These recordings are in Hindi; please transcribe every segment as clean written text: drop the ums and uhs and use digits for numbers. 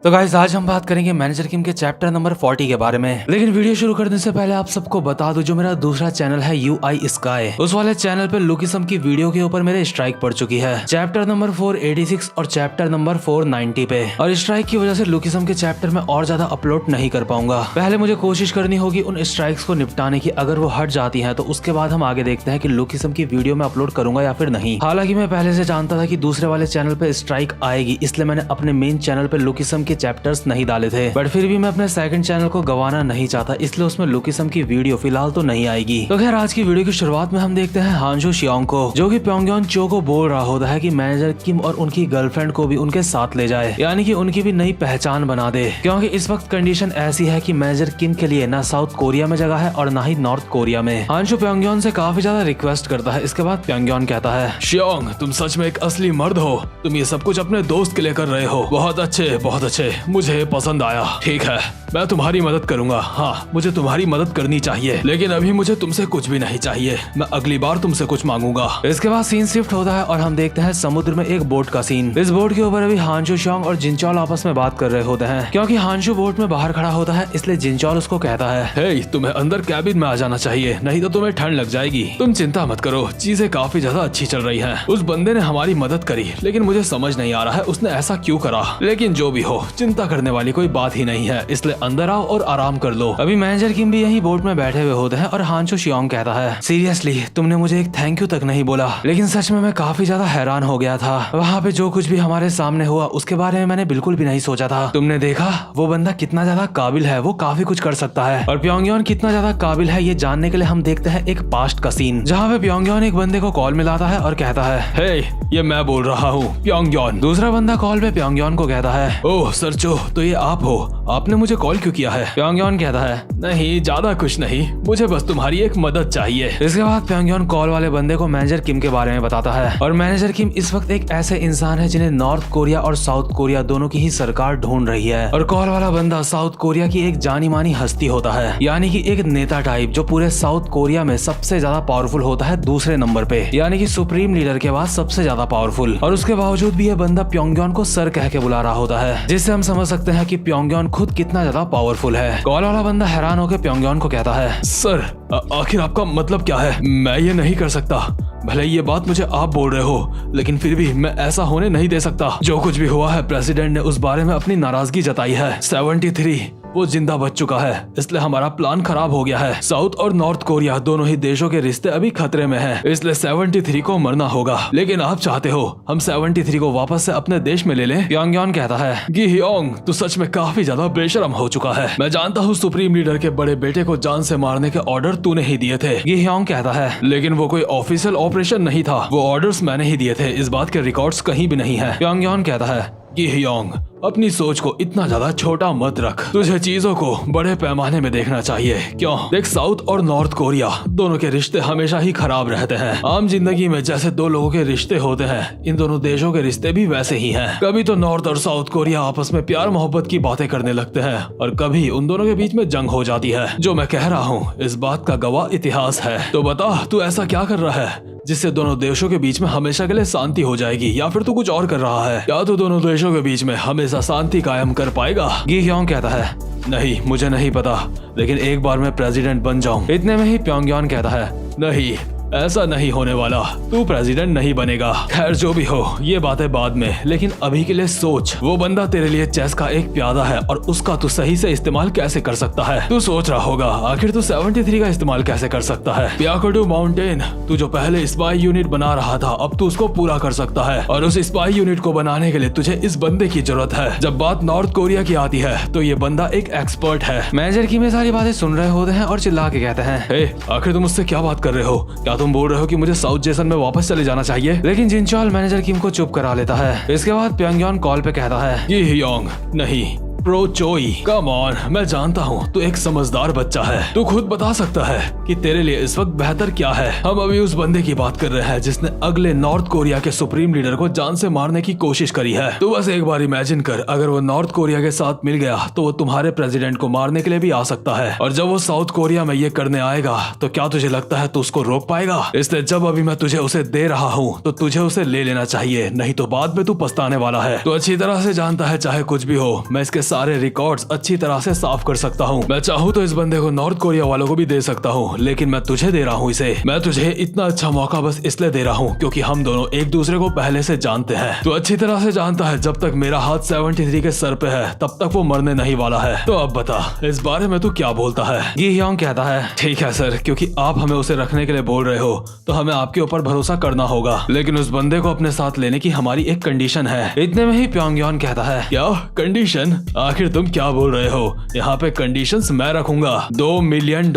तो गाइस आज हम बात करेंगे मैनेजर किम के चैप्टर नंबर 40 के बारे में। लेकिन वीडियो शुरू करने से पहले आप सबको बता दूं, जो मेरा दूसरा चैनल है UI स्काई, उस वाले चैनल पे लुकिसम की वीडियो के ऊपर मेरे स्ट्राइक पड़ चुकी है, चैप्टर नंबर 486 और चैप्टर नंबर 490 पे। और स्ट्राइक की वजह से लुकिसम के चैप्टर में और ज्यादा अपलोड नहीं कर पाऊंगा। पहले मुझे कोशिश करनी होगी उन स्ट्राइक्स को निपटाने की। अगर वो हट जाती है तो उसके बाद हम आगे देखते हैं कि लुकिसम की वीडियो में अपलोड करूंगा या फिर नहीं। हालांकि मैं पहले से जानता था कि दूसरे वाले चैनल पे स्ट्राइक आएगी, इसलिए मैंने अपने मेन चैनल पे लुकिसम के चैप्टर्स नहीं डाले थे। बट फिर भी मैं अपने सेकंड चैनल को गवाना नहीं चाहता, इसलिए उसमें लुकिसम की वीडियो फिलहाल तो नहीं आएगी। तो खैर आज की वीडियो की शुरुआत में हम देखते हैं हांजू शियोंग को, जो कि प्योंगयॉन चो को बोल रहा होता है कि मैनेजर किम और उनकी गर्लफ्रेंड को भी उनके साथ ले जाए, यानी कि उनकी भी नई पहचान बना दे। क्योंकि इस वक्त कंडीशन ऐसी है कि मैनेजर किम के लिए ना साउथ कोरिया में जगह है और ना ही नॉर्थ कोरिया में। हांजू प्योंगयॉन से काफी ज्यादा रिक्वेस्ट करता है। इसके बाद प्योंगयॉन कहता है, शियोंग तुम सच में एक असली मर्द हो। तुम ये सब कुछ अपने दोस्त के लिए कर रहे हो। बहुत अच्छे, मुझे पसंद आया। ठीक है, मैं तुम्हारी मदद करूंगा। हाँ, मुझे तुम्हारी मदद करनी चाहिए, लेकिन अभी मुझे तुमसे कुछ भी नहीं चाहिए। मैं अगली बार तुमसे कुछ मांगूंगा। इसके बाद सीन शिफ्ट होता है और हम देखते हैं समुद्र में एक बोट का सीन। इस बोट के ऊपर अभी हांजू शियोंग और जिनचॉल आपस में बात कर रहे होते हैं। क्योंकि हांजू बोट में बाहर खड़ा होता है, इसलिए जिनचॉल उसको कहता है, हे, तुम्हें अंदर कैबिन में आ जाना चाहिए, नहीं तो तुम्हें ठंड लग जाएगी। तुम चिंता मत करो, चीजें काफी ज्यादा अच्छी चल रही हैं। उस बंदे ने हमारी मदद करी, लेकिन मुझे समझ नहीं आ रहा है उसने ऐसा क्यों करा। लेकिन जो भी हो, चिंता करने वाली कोई बात ही नहीं है, इसलिए अंदर आओ और आराम कर लो। अभी मैनेजर किम भी यही बोट में बैठे हुए होते हैं और हांजू शियोंग कहता है, सीरियसली तुमने मुझे एक थैंक यू तक नहीं बोला। लेकिन सच में मैं काफी ज्यादा हैरान हो गया था। वहाँ पे जो कुछ भी हमारे सामने हुआ उसके बारे में मैंने बिल्कुल भी नहीं सोचा था। तुमने देखा वो बंदा कितना ज्यादा काबिल है, वो काफी कुछ कर सकता है। और प्योंगयॉन कितना ज्यादा काबिल है ये जानने के लिए हम देखते हैं एक पास्ट का सीन, जहाँ पे प्योंगयॉन एक बंदे को कॉल मिलाता है और कहता है, हे, ये मैं बोल रहा हूँ, प्योंगयॉन। दूसरा बंदा कॉल पे प्योंगयॉन को कहता है, ओह सरचो, तो ये आप हो, आपने मुझे कॉल क्यों किया है? प्योंगयॉन कहता है, नहीं, ज्यादा कुछ नहीं, मुझे बस तुम्हारी एक मदद चाहिए। इसके बाद प्योंगयॉन कॉल वाले बंदे को मैनेजर किम के बारे में बताता है। और मैनेजर किम इस वक्त एक ऐसे इंसान है जिन्हें नॉर्थ कोरिया और साउथ कोरिया दोनों की ही सरकार ढूंढ रही है। और कॉल वाला बंदा साउथ कोरिया की एक जानी मानी हस्ती होता है, यानी कि एक नेता टाइप, जो पूरे साउथ कोरिया में सबसे ज्यादा पावरफुल होता है दूसरे नंबर पे, यानी कि सुप्रीम लीडर के बाद सबसे ज्यादा पावरफुल। और उसके बावजूद भी ये बंदा प्योंगयॉन को सर कह के बुला रहा होता है, जिससे हम समझ सकते हैं कि प्योंगयॉन खुद कितना ज्यादा पावरफुल है। कॉल वाला बंदा हैरान होकर प्योंगयॉन को कहता है, सर, आखिर आपका मतलब क्या है? मैं ये नहीं कर सकता। भले ये बात मुझे आप बोल रहे हो, लेकिन फिर भी मैं ऐसा होने नहीं दे सकता। जो कुछ भी हुआ है, प्रेसिडेंट ने उस बारे में अपनी नाराजगी जताई है। 73 वो जिंदा बच चुका है, इसलिए हमारा प्लान खराब हो गया है। साउथ और नॉर्थ कोरिया दोनों ही देशों के रिश्ते अभी खतरे में हैं, इसलिए 73 को मरना होगा। लेकिन आप चाहते हो हम 73 को वापस से अपने देश में ले लें? प्योंगयॉन कहता है, गी हियोंग, तू सच में काफी ज्यादा बेशरम हो चुका है। मैं जानता हूँ सुप्रीम लीडर के बड़े बेटे को जान से मारने के ऑर्डर तूने ही दिए थे। गी हियोंग कहता है, लेकिन वो कोई ऑफिशियल ऑपरेशन नहीं था, वो ऑर्डर्स मैंने ही दिए थे। इस बात के रिकॉर्ड्स कहीं भी नहीं है। प्योंगयॉन कहता है, गी हियोंग, अपनी सोच को इतना ज्यादा छोटा मत रख, तुझे चीजों को बड़े पैमाने में देखना चाहिए। क्यों? देख, साउथ और नॉर्थ कोरिया दोनों के रिश्ते हमेशा ही खराब रहते हैं। आम जिंदगी में जैसे दो लोगों के रिश्ते होते हैं, इन दोनों देशों के रिश्ते भी वैसे ही हैं। कभी तो नॉर्थ और साउथ कोरिया आपस में प्यार मोहब्बत की बातें करने लगते हैं, और कभी उन दोनों के बीच में जंग हो जाती है। जो मैं कह रहा हूँ, इस बात का गवाह इतिहास है। तो बता, तू ऐसा क्या कर रहा है जिससे दोनों देशों के बीच में हमेशा के लिए शांति हो जाएगी, या फिर तू कुछ और कर रहा है? क्या तू दोनों देशों के बीच में हमेशा शांति कायम कर पाएगा? गी हियोंग कहता है, नहीं, मुझे नहीं पता, लेकिन एक बार मैं प्रेसिडेंट बन जाऊं। इतने में ही प्योंगयॉन कहता है, नहीं, ऐसा नहीं होने वाला, तू प्रेसिडेंट नहीं बनेगा। खैर जो भी हो, ये बातें बाद में, लेकिन अभी के लिए सोच, वो बंदा तेरे लिए चेस का एक प्यादा है और उसका तू सही से इस्तेमाल कैसे कर सकता है? तू सोच रहा होगा, आखिर तू 73 का इस्तेमाल कैसे कर सकता है? प्याकोडू माउंटेन, तू जो पहले स्पाई यूनिट बना रहा था, अब तू उसको पूरा कर सकता है, और उस स्पाई यूनिट को बनाने के लिए तुझे इस बंदे की जरूरत है। जब बात नॉर्थ कोरिया की आती है, तो ये बंदा एक एक्सपर्ट है। मैनेजर की में सारी बातें सुन रहे होते हैं और चिल्ला के कहते हैं, हे, आखिर तुम मुझसे क्या बात कर रहे हो? क्या तुम बोल रहे हो कि मुझे साउथ जेसन में वापस चले जाना चाहिए? लेकिन जिनचॉल मैनेजर किम को चुप करा लेता है। इसके बाद प्योंगयॉन कॉल पे कहता है, गी हियोंग, नहीं, प्रो चोई, कम ऑन, मैं जानता हूँ तू एक समझदार बच्चा है, तू खुद बता सकता है कि तेरे लिए इस वक्त बेहतर क्या है। हम अभी उस बंदे की बात कर रहे हैं जिसने अगले नॉर्थ कोरिया के सुप्रीम लीडर को जान से मारने की कोशिश करी है। तू बस एक बार इमेजिन कर, अगर वो नॉर्थ कोरिया के साथ मिल गया तो वो तुम्हारे प्रेसिडेंट को मारने के लिए भी आ सकता है, और जब वो साउथ कोरिया में ये करने आएगा तो क्या तुझे लगता है तू उसको रोक पाएगा? इसलिए जब अभी मैं तुझे उसे दे रहा हूँ तो तुझे उसे ले लेना चाहिए, नहीं तो बाद में तू पछताने वाला है। तो अच्छी तरह से जानता है चाहे कुछ भी हो, मैं इसके सारे रिकॉर्ड्स अच्छी तरह से साफ कर सकता हूँ। मैं चाहूँ तो इस बंदे को नॉर्थ कोरिया वालों को भी दे सकता हूँ, लेकिन मैं तुझे दे रहा हूँ इसे। मैं तुझे इतना अच्छा मौका बस इसलिए दे रहा हूँ क्योंकि हम दोनों एक दूसरे को पहले से जानते हैं। तो अच्छी तरह से जानता है जब तक मेरा हाथ 73 के सर पे है तब तक वो मरने नहीं वाला है। तो अब बता इस बारे में तू क्या बोलता है? ये ह्योंग कहता है, ठीक है सर, क्योंकि आप हमें उसे रखने के लिए बोल रहे हो तो हमें आपके ऊपर भरोसा करना होगा, लेकिन उस बंदे को अपने साथ लेने की हमारी एक कंडीशन है। इतने में ही प्योंगयॉन कहता है, क्या कंडीशन? आखिर तुम क्या बोल रहे हो? यहाँ पे कंडीशंस मैं रखूंगा। $2 मिलियन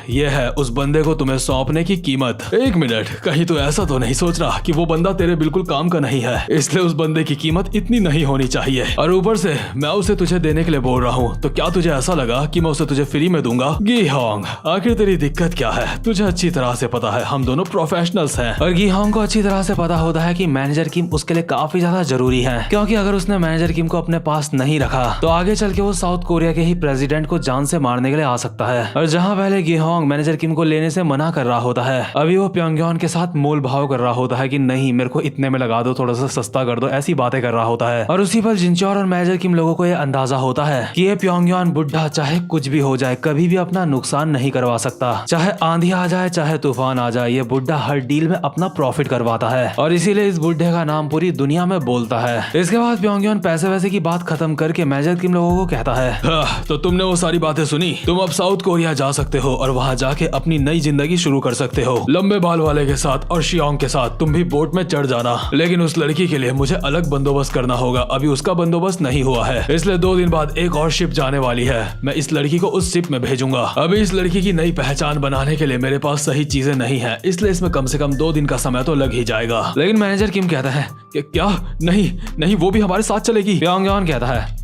ये है उस बंदे को तुम्हें सौंपने की कीमत। एक मिनट, कहीं तो ऐसा तो नहीं सोच रहा कि वो बंदा तेरे बिल्कुल काम का नहीं है, इसलिए उस बंदे की कीमत इतनी नहीं होनी चाहिए। और ऊपर से मैं उसे तुझे देने के लिए बोल रहा हूँ, तो क्या तुझे ऐसा लगा कि मैं उसे तुझे फ्री में दूंगा? गी होंग, आखिर तेरी दिक्कत क्या है? तुझे अच्छी तरह से पता है हम दोनों प्रोफेशनल्स हैं। और गी होंग को अच्छी तरह से पता होता है कि मैनेजर किम उसके लिए काफी ज्यादा जरूरी है, क्योंकि अगर उसने मैनेजर किम को अपने पास नहीं रखा तो आगे चल के वो साउथ कोरिया के ही प्रेसिडेंट को जान से मारने के लिए आ सकता है। और जहाँ पहले गी होंग मैनेजर किम को लेने से मना कर रहा होता है, अभी वो प्योंगयॉन के साथ मोल भाव कर रहा होता है कि नहीं मेरे को इतने में लगा दो, थोड़ा सा सस्ता कर दो, ऐसी बातें कर रहा होता है। और उसी पर जिनचोर और मैनेजर किम लोगों को ये अंदाजा होता है कि ये प्योंगयॉन बुढ़ा चाहे कुछ भी हो जाए कभी भी अपना नुकसान नहीं करवा सकता, चाहे आंधी आ जाए चाहे तूफान आ जाए, ये बुढ़ा हर डील में अपना प्रॉफिट करवाता है और इसीलिए इस बुढ़े का नाम पूरी दुनिया में बोलता है। इसके बाद प्योंगयॉन पैसे वैसे की बात खत्म करके मैनेजर किम लोगों को कहता है, तो तुमने वो सारी बातें सुनी, तुम अब साउथ कोरिया जा सकते हो और वहाँ जाके अपनी नई जिंदगी शुरू कर सकते हो। लंबे बाल वाले के साथ और शियोंग के साथ तुम भी बोट में चढ़ जाना, लेकिन उस लड़की के लिए मुझे अलग बंदोबस्त करना होगा, अभी उसका बंदोबस्त नहीं हुआ है, इसलिए 2 दिन बाद एक और शिप जाने वाली है। मैं इस लड़की को उस शिप में भेजूंगा। अभी इस लड़की की नई पहचान बनाने के लिए मेरे पास सही चीजें नहीं है, इसलिए इसमें कम से कम 2 दिन का समय तो लग ही जाएगा। लेकिन मैनेजर किम कहता है कि क्या? नहीं नहीं, वो भी हमारे साथ चलेगी। प्योंगयॉन कहता है,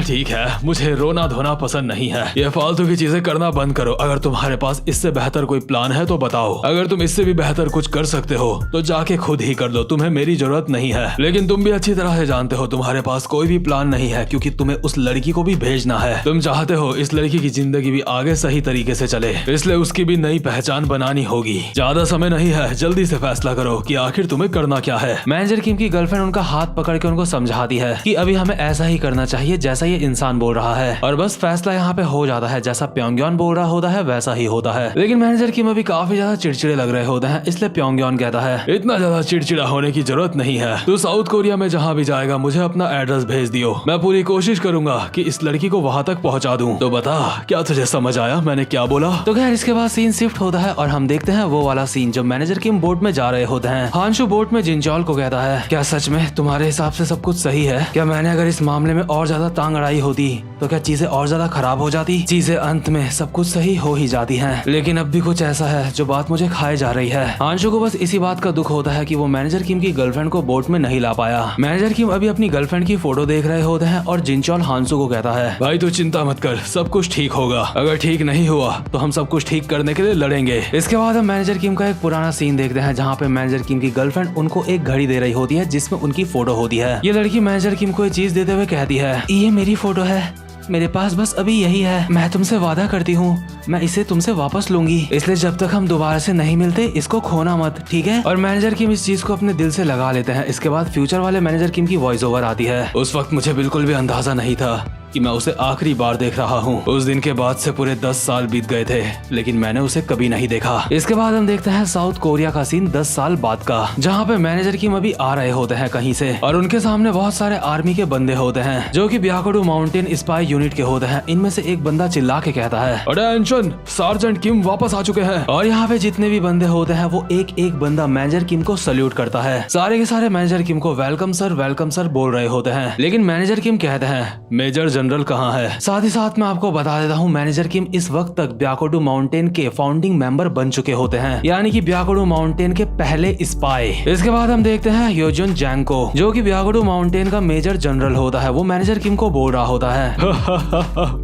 ठीक है, मुझे रोना धोना पसंद नहीं है, ये फालतू की चीजें करना बंद करो। अगर तुम्हारे पास इससे बेहतर कोई प्लान है तो बताओ, अगर तुम इससे भी बेहतर कुछ कर सकते हो तो जाके खुद ही कर लो, तुम्हें मेरी जरूरत नहीं है। लेकिन तुम भी अच्छी तरह से जानते हो तुम्हारे पास कोई भी प्लान नहीं है, क्योंकि तुम्हें उस लड़की को भी भेजना है। तुम चाहते हो इस लड़की की जिंदगी भी आगे सही तरीके से चले, इसलिए उसकी भी नई पहचान बनानी होगी। ज्यादा समय नहीं है, जल्दी से फैसला करो कि आखिर तुम्हें करना क्या है। मैनेजर किम की गर्लफ्रेंड उनका हाथ पकड़ के उनको समझाती है कि अभी हमें ऐसा ही करना चाहिए जैसा ये इंसान बोल रहा है, और बस फैसला यहाँ पे हो जाता है, जैसा प्योंगयॉन बोल रहा होता है वैसा ही होता है। लेकिन मैनेजर किम अभी काफी ज्यादा चिड़चिड़े लग रहे होते हैं, इसलिए प्योंगयॉन कहता है, इतना ज्यादा चिड़चिड़ा होने की जरूरत नहीं है, तू साउथ कोरिया में जहाँ भी जाएगा मुझे अपना एड्रेस भेज दियो, मैं पूरी कोशिश करूंगा कि इस लड़की को वहाँ तक पहुँचा दूं। तो बता क्या तुझे समझ आया मैंने क्या बोला? तो खैर इसके बाद सीन शिफ्ट होता है और हम देखते हैं वो वाला सीन जब मैनेजर किम बोट में जा रहे होते हैं। हांशु बोट में जिनचोल को कहता है, क्या सच में तुम्हारे हिसाब से सब कुछ सही है? क्या मैंने अगर इस मामले में और ज्यादा टांग अड़ाई होती तो क्या चीजें और ज्यादा खराब हो जाती? चीजें अंत में सब कुछ सही हो ही जाती हैं, लेकिन अब भी कुछ ऐसा है जो बात मुझे खाए जा रही है। हांशु को बस इसी बात का दुख होता है कि वो मैनेजर किम की गर्लफ्रेंड को बोट में नहीं ला पाया। मैनेजर किम अभी अपनी गर्लफ्रेंड की फोटो देख रहे होते हैं और जिनचोल हांशु को कहता है, भाई तू चिंता मत कर, सब कुछ ठीक होगा, अगर ठीक नहीं हुआ तो हम सब कुछ ठीक करने के लिए लड़ेंगे। इसके बाद हम मैनेजर किम का एक पुराना सीन देखते हैं जहाँ पे मैनेजर किम की गर्लफ्रेंड उनको एक घड़ी दे रही होती है जिसमें उनकी फोटो होती है। ये लड़की मैनेजर किम को ये चीज देते हुए कहती है, ये मेरी फोटो है, मेरे पास बस अभी यही है, मैं तुमसे वादा करती हूँ मैं इसे तुमसे वापस लूंगी, इसलिए जब तक हम दोबारा से नहीं मिलते इसको खोना मत, ठीक है? और मैनेजर किम इस चीज को अपने दिल से लगा लेते हैं। इसके बाद फ्यूचर वाले मैनेजर किम की वॉइस ओवर आती है, उस वक्त मुझे बिल्कुल भी अंदाजा नहीं था कि मैं उसे आखिरी बार देख रहा हूँ। उस दिन के बाद से पूरे 10 साल बीत गए थे, लेकिन मैंने उसे कभी नहीं देखा। इसके बाद हम देखते हैं साउथ कोरिया का सीन 10 साल बाद का, जहाँ पे मैनेजर किम अभी आ रहे होते हैं कहीं से और उनके सामने बहुत सारे आर्मी के बंदे होते हैं जो कि ब्याकुडू माउंटेन स्पाई यूनिट के होते हैं इनमें से एक बंदा चिल्ला के कहता है, अटेंशन, सार्जेंट किम वापस आ चुके हैं। और यहाँ पे जितने भी बंदे होते हैं वो एक एक बंदा मैनेजर किम को सल्यूट करता है। सारे के सारे मैनेजर किम को वेलकम सर बोल रहे होते हैं। लेकिन मैनेजर किम कहते हैं, मेजर जनरल कहाँ है। साथ ही साथ मैं आपको बता देता हूँ मैनेजर किम इस वक्त तक ब्याकोडू माउंटेन के फाउंडिंग मेंबर बन चुके होते हैं, यानी कि ब्याकोडू माउंटेन के पहले स्पाई। इसके बाद हम देखते हैं योजुन जैंग को, जो कि ब्याकोडू माउंटेन का मेजर जनरल होता है। वो मैनेजर किम को बोल रहा होता है,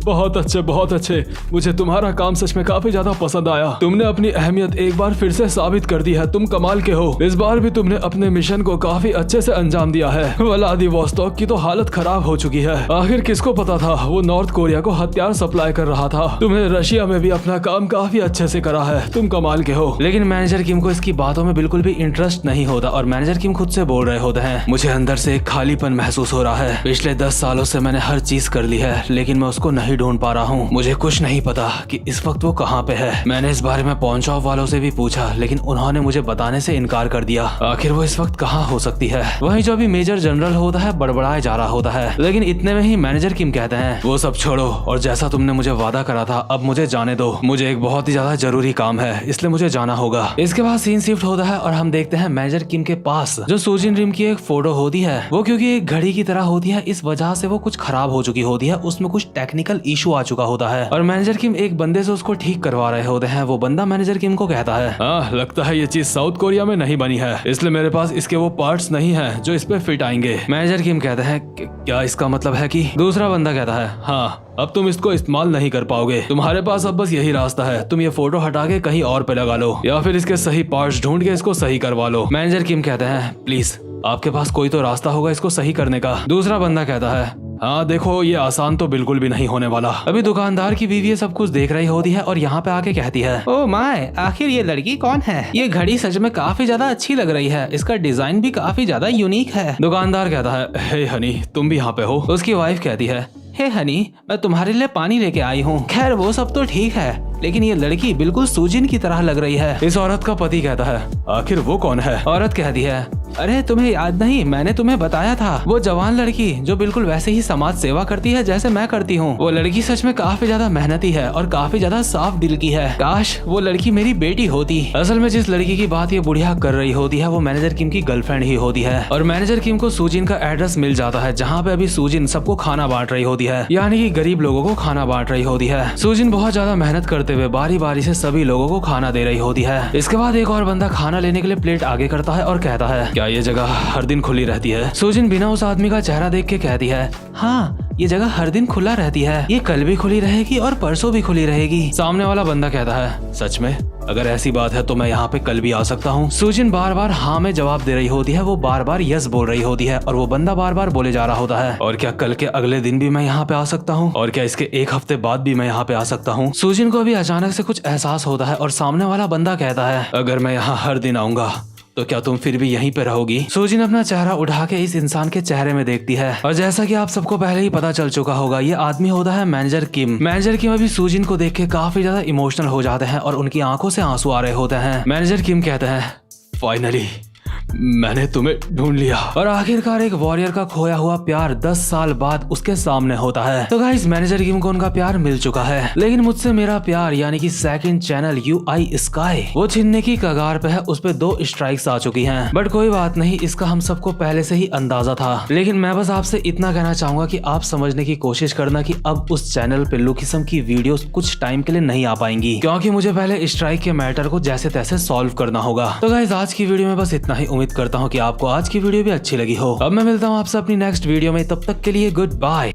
बहुत अच्छे, मुझे तुम्हारा काम सच में काफी ज्यादा पसंद आया। तुमने अपनी अहमियत एक बार फिर से साबित कर दी है, तुम कमाल के हो। इस बार भी तुमने अपने मिशन को काफी अच्छे से अंजाम दिया है। व्लादिवोस्तोक की तो हालत खराब हो चुकी है। आखिर किसको पता था वो नॉर्थ कोरिया को हथियार सप्लाई कर रहा था। तुमने रशिया में भी अपना काम काफी अच्छे से करा है, तुम कमाल के हो। लेकिन मैनेजर किम को इसकी बातों में बिल्कुल भी इंटरेस्ट नहीं होता और मैनेजर किम खुद से बोल रहे होते हैं, मुझे अंदर से एक खालीपन महसूस हो रहा है। पिछले 10 सालों से मैंने हर चीज कर ली है, लेकिन मैं उसको नहीं ढूंढ पा रहा हूँ। मुझे कुछ नहीं पता कि इस वक्त वो कहाँ पे है। मैंने इस बारे में पॉन शॉप वालों से भी पूछा, लेकिन उन्होंने मुझे बताने से इनकार कर दिया। आखिर वो इस वक्त कहाँ हो सकती है। वहीं जो भी मेजर जनरल होता है बड़बड़ाए जा रहा होता है। लेकिन इतने में ही मैनेजर किम कहते हैं, वो सब छोड़ो और जैसा तुमने मुझे वादा करा था अब मुझे जाने दो। मुझे एक बहुत ही ज्यादा जरूरी काम है, इसलिए मुझे जाना होगा। इसके बाद सीन शिफ्ट होता है और हम देखते हैं मैनेजर किम के पास जो सूजिन रिम की एक फोटो होती है। वो क्योंकि एक घड़ी की तरह होती है, इस वजह से वो कुछ खराब हो चुकी होती है। उसमें कुछ टेक्निकल इशू आ चुका होता है और मैनेजर किम एक बंदे से उसको ठीक करवा रहे होते हैं। वो बंदा मैनेजर किम को कहता है, हाँ, लगता है ये चीज साउथ कोरिया में नहीं बनी है, इसलिए मेरे पास इसके वो पार्ट्स नहीं है जो इस पे फिट आएंगे। मैनेजर किम कहते हैं, क्या इसका मतलब है कि। दूसरा बंदा कहता है, हाँ, अब तुम इसको इस्तेमाल नहीं कर पाओगे। तुम्हारे पास अब बस यही रास्ता है, तुम ये फोटो हटा के कहीं और पे लगा लो या फिर इसके सही पार्ट्स ढूंढ के इसको सही करवा लो। मैनेजर किम कहते हैं, प्लीज आपके पास कोई तो रास्ता होगा इसको सही करने का। दूसरा बंदा कहता है, हाँ देखो, ये आसान तो बिल्कुल भी नहीं होने वाला। अभी दुकानदार की बीवी ये सब कुछ देख रही होती है और यहाँ पे आके कहती है, ओ माय, आखिर ये लड़की कौन है। ये घड़ी सच में काफी ज्यादा अच्छी लग रही है, इसका डिजाइन भी काफी ज्यादा यूनिक है। दुकानदार कहता है, हे हनी, तुम भी यहाँ पे हो। उसकी वाइफ कहती है, हे हनी, मैं तुम्हारे लिए पानी लेके आई हूँ। खैर वो सब तो ठीक है, लेकिन ये लड़की बिल्कुल सूजिन की तरह लग रही है। इस औरत का पति कहता है, आखिर वो कौन है। औरत कहती है, अरे तुम्हें याद नहीं, मैंने तुम्हें बताया था, वो जवान लड़की जो बिल्कुल वैसे ही समाज सेवा करती है जैसे मैं करती हूँ। वो लड़की सच में काफी ज्यादा मेहनती है और काफी ज्यादा साफ दिल की है। काश वो लड़की मेरी बेटी होती। असल में जिस लड़की की बात ये बुढ़िया कर रही होती है वो मैनेजर किम की गर्लफ्रेंड ही होती है और मैनेजर किम को सूजिन का एड्रेस मिल जाता है जहाँ पे अभी सूजिन सबको खाना बांट रही होती है, यानी कि गरीब लोगों को खाना बांट रही होती है। सूजिन बहुत ज्यादा मेहनत करते हुए बारी बारी से सभी लोगों को खाना दे रही होती है। इसके बाद एक और बंदा खाना लेने के लिए प्लेट आगे करता है और कहता है, क्या ये जगह हर दिन खुली रहती है। सूजिन बिना उस आदमी का चेहरा देख के कहती है, हाँ ये जगह हर दिन खुला रहती है, ये कल भी खुली रहेगी और परसों भी खुली रहेगी। सामने वाला बंदा कहता है, सच में, अगर ऐसी बात है तो मैं यहाँ पे कल भी आ सकता हूँ। सूजिन बार बार हाँ में जवाब दे रही होती है, वो बार बार यस बोल रही होती है और वो बंदा बार बार बोले जा रहा होता है, और क्या कल के अगले दिन भी मैं यहाँ पे आ सकता हूँ, और क्या इसके एक हफ्ते बाद भी मैं यहाँ पे आ सकता हूँ। सूजिन को अभी अचानक से कुछ एहसास होता है और सामने वाला बंदा कहता है, अगर मैं यहाँ हर दिन आऊंगा तो क्या तुम फिर भी यहीं पे रहोगी। सूजिन अपना चेहरा उठा के इस इंसान के चेहरे में देखती है और जैसा कि आप सबको पहले ही पता चल चुका होगा, ये आदमी होता है मैनेजर किम। मैनेजर किम अभी सूजिन को देख के काफी ज्यादा इमोशनल हो जाते हैं और उनकी आंखों से आंसू आ रहे होते हैं। मैनेजर किम कहते हैं, फाइनली मैंने तुम्हें ढूंढ लिया। और आखिरकार एक वॉरियर का खोया हुआ प्यार 10 साल बाद उसके सामने होता है। तो गाइस, मैनेजर किम को उनका प्यार मिल चुका है, लेकिन मुझसे मेरा प्यार यानी कि सेकंड चैनल UI स्काई वो छीनने की कगार पे है। उस पे 2 स्ट्राइक्स आ चुकी हैं, बट कोई बात नहीं, इसका हम सबको पहले से ही अंदाजा था। लेकिन मैं बस आपसे इतना कहना चाहूंगा कि आप समझने की कोशिश करना कि अब उस चैनल पे लुकिसम की वीडियोस कुछ टाइम के लिए नहीं आ पाएंगी, क्योंकि मुझे पहले स्ट्राइक के मैटर को जैसे तैसे सॉल्व करना होगा। तो गाइस, आज की वीडियो में बस इतना ही। उम्मीद करता हूँ कि आपको आज की वीडियो भी अच्छी लगी हो। अब मैं मिलता हूँ आपसे अपनी नेक्स्ट वीडियो में, तब तक के लिए गुड बाय।